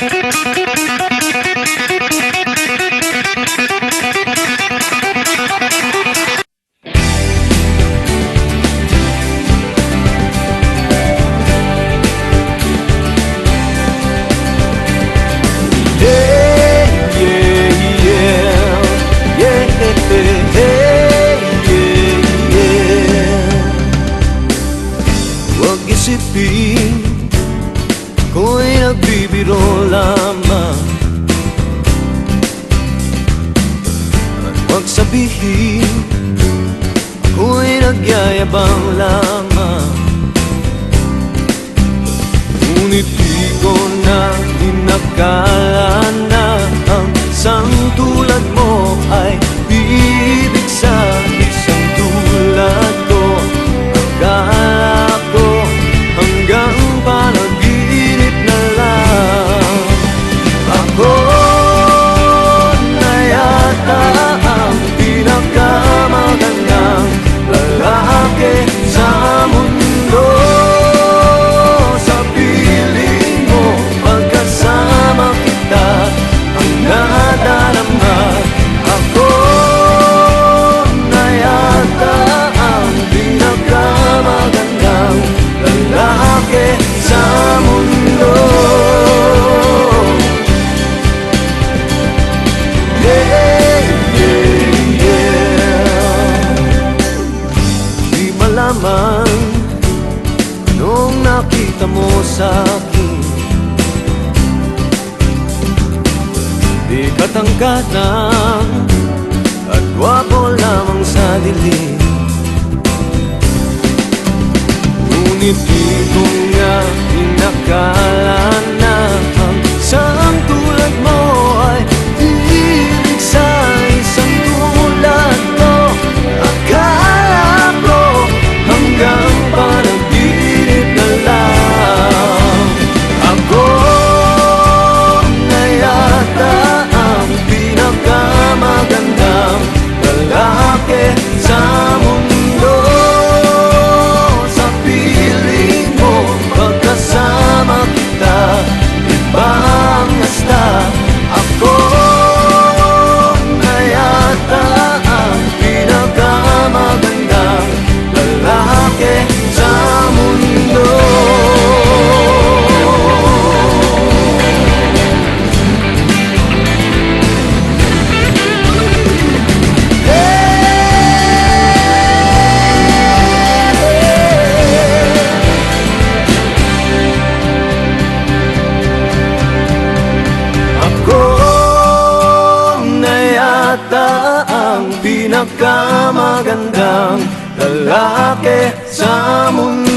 Huwag isipin ako'y nagbibiro lamang, at huwag sabihin ako'y nagyayabang lamang. Ngunit di ko na inakala na ang isang tulad mo ay ibig sa isang tulad ko. Akala ko hanggang panaginip na lang. Ako na yata ang pinakamagandang lalaki sa mundo. Sa piling mo pagkasama kita ang nadarama. Ako na yata ang pinakamagandang lalaki sa mundo. Yeah, yeah, yeah. Di malaman nung nakita mo sa'kin, di katangkatan at gwapo lamang sa dilim. Ngunit di ko nga inakala na ang isang tulad mo ay ibig sa isang tulad ko. Akala ko hanggang panaginip na lang. Ako na yata ang pinakamagandang lalaki sa mundo. Sa piling mo pagkasama kita, ibang hasta. Ako na yata ang pinakamagandang lalaki sa mundo. Ako na yata ang pinakamagandang lalaki sa mundo.